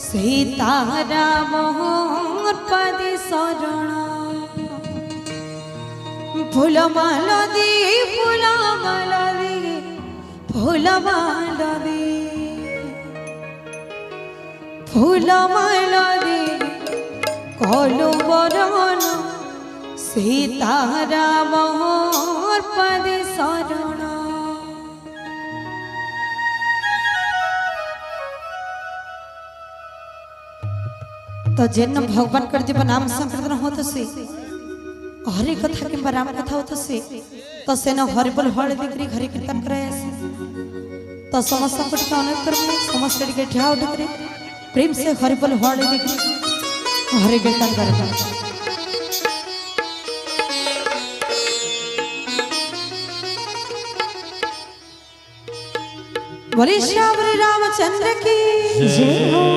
सीताराम पद शरण फूल माला दी फूल माला दी फूल माला दी फूल माला दी कलु बरन सीताराम पद शरण। तो जेन भगवान कर जीवन नाम संकीर्तन होत से हरि कथा किंबा राम कथा होत से तो सेन हरि बोल हरि दिकरी हरि कीर्तन करे तो समस्त को टिका अनुरोध करबे समस्त के ठा उठ करे प्रेम से हरि बोल हरि दिकरी हरि कीर्तन करे। बोले श्याम रामचंद्र की जय हो।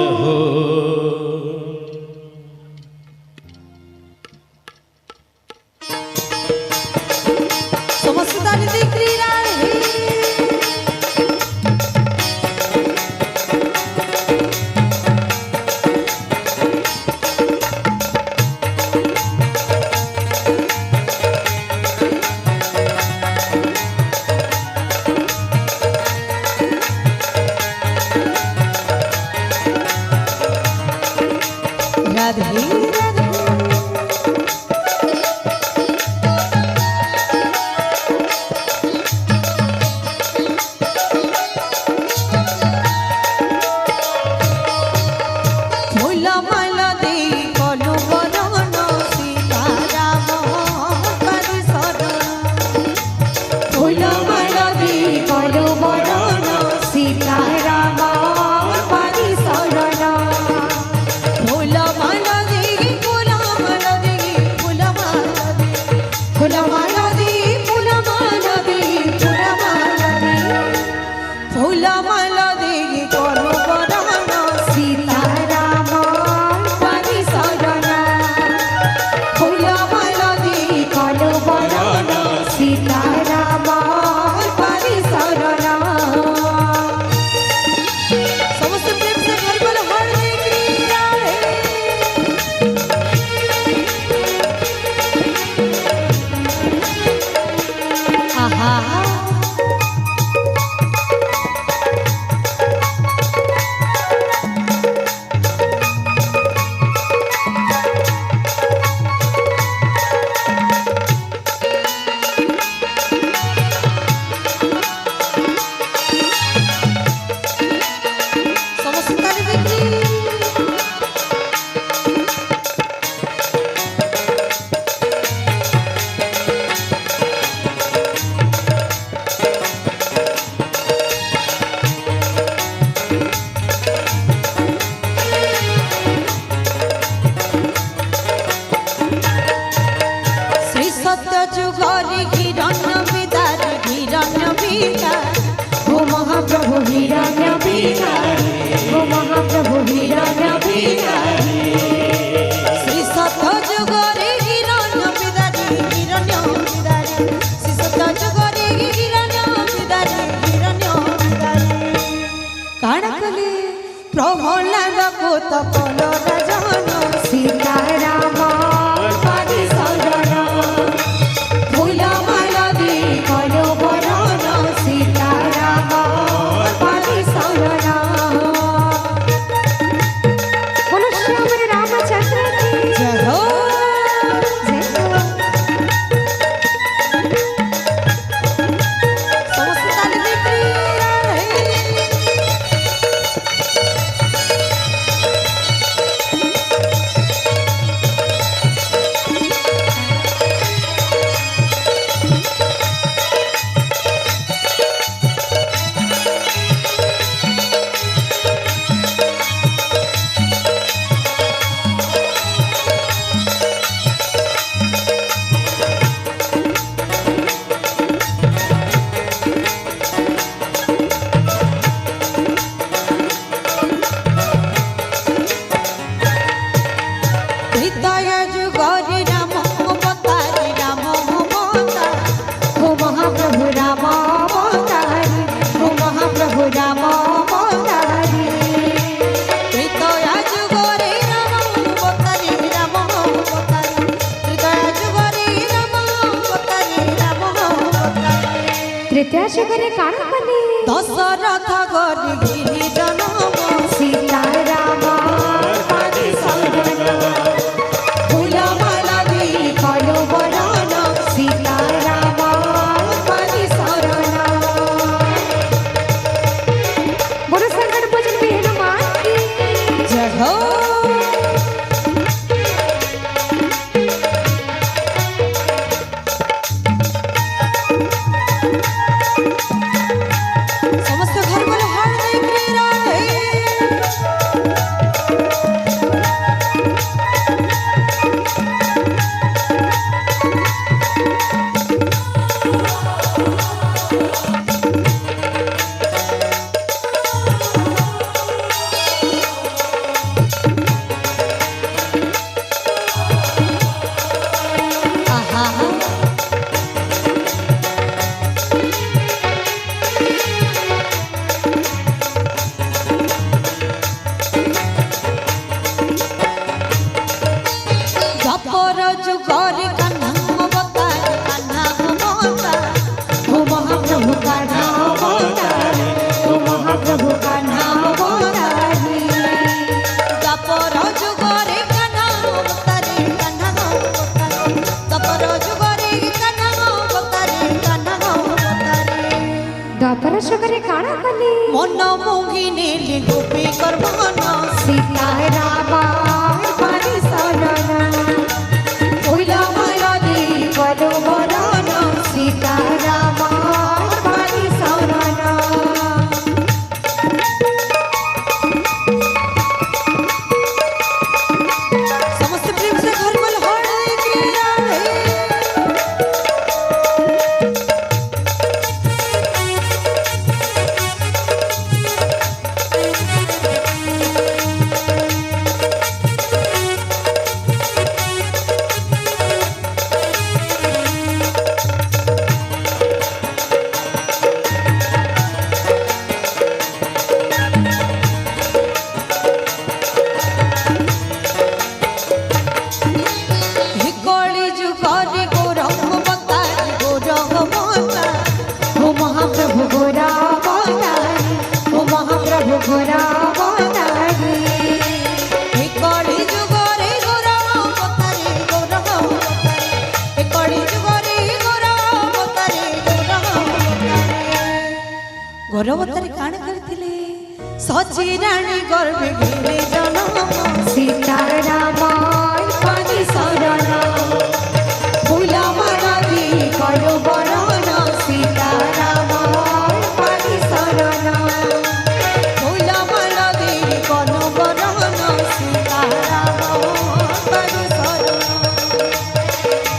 प्रहलाद को तपल राजन सीताराम पद शरण फूल माला दी कलु बरन सीताराम पद शरण। बोलो श्याम रामचंद्र की जय हो। করে কার কলি দশরথ গরি গিরি জনম সীতা রাম পানি শরণ ফুলমালা দেই কলো বরণ সীতা রাম পানি শরণ বড় সংকট ভজন বেহন মান কি জয় হো সমস্ত ঘর বলে হর দেখি রাধে আহা জপর যুগরি কান্না অবতার কান্না অবতার ও মহাপ্রভু का नाम अवतार ओ महाप्रभु का नाम अवतार জপর যুগরি কান্না অবতার কান্না অবতার জপর যুগরি কান্না অবতার কান্না অবতার দ্বাপর করে কার কলি মন মোহিনী গোপী করবন সীতা রাম পানি শরণ ফুলমালা দেই কলো বরণ সীতা রাম পানি শরণ समस्त प्रेम से घर बोल हर देखी राधे हिकोली जुगरी गौरव अवतार गौरव अवतार ओ महाप्रभु गोरा अवतार ओ महाप्रभु गोरा अवतार हिकोली जुगरी गौरव अवतार गौरव अवतार हिकोली जुगरी गौरव अवतार गौरव अवतार गौरव अवतार काण करथिले सची रानी गर्भे घिरे जनम सीता राम पानी शरण फूलमाला देई कलो बरণ सीता राम पानी शरण फूलमाला देई कलो बरণ सीताराम पानी शरण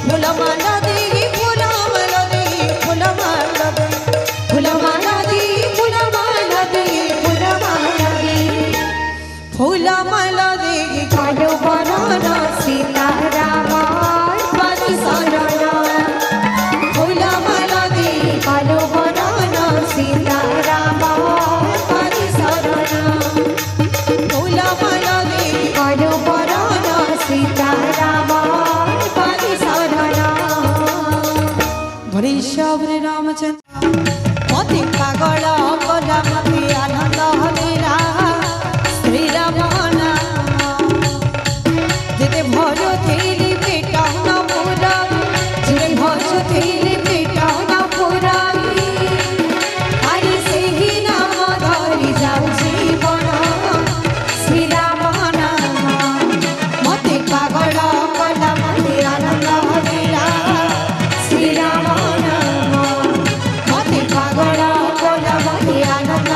फूलमाला देई फूलमाला देई फूलमाला देई फूलमाला देई फूलमाला देई फूलमाला देई फूलमाला देई कलो बरণ सीता राम पानी शरण फूलमाला देई कलो बरণ सीता राम पानी शरण फूलमाला देई कलो बरণ सीता राम पानी शरण बड़ी शबरी रामचंद्र मति पागल कला मति आनंद हलीला श्री राम नाम जेते भज थेली पेट न पूरा जे भज थेली पेट न पुराई आरे सेही नाम धरि जाऊ जीवन श्री राम नाम मति पागल कला मति आनंद हलीला श्री राम नाम मति पागल कला मति आनंद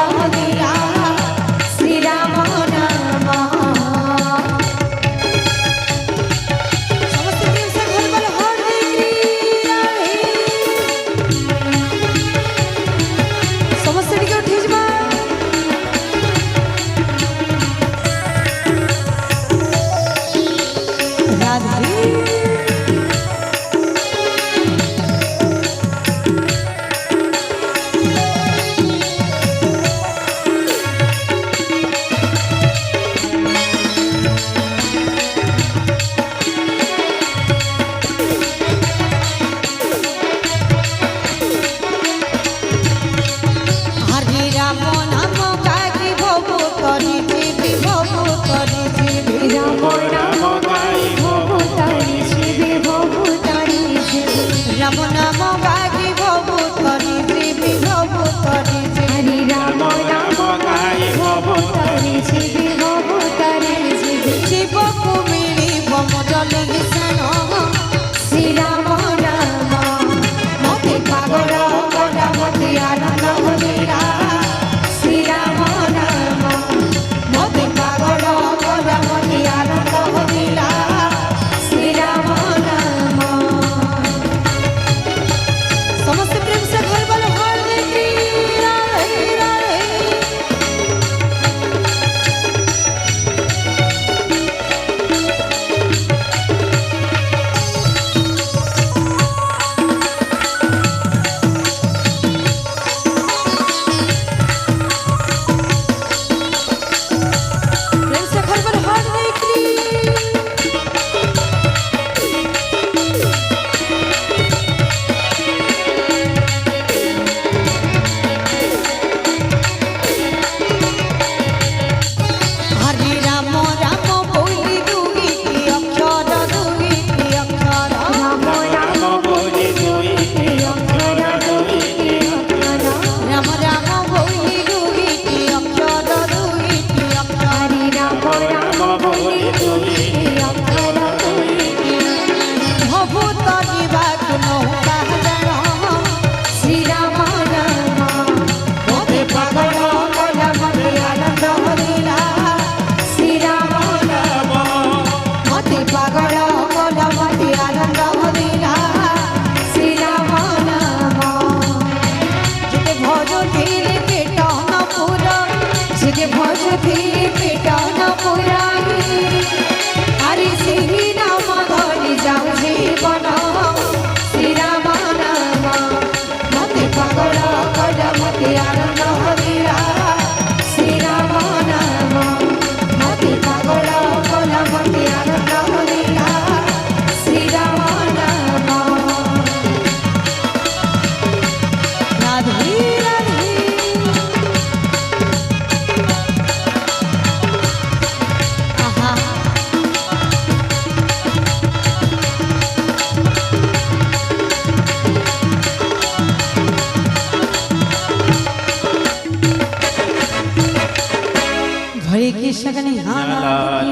जे भजती पेटन पुराई हरि सिंह नाम धरि जाऊ जीवन श्री राम नाम मते पागल कल मते आनंद हरिला श्री राम नाम मते पागल कल मते आनंद हरिला श्री राम नाम राधे राधे आहा घड़ी की शगनी हाँ लाल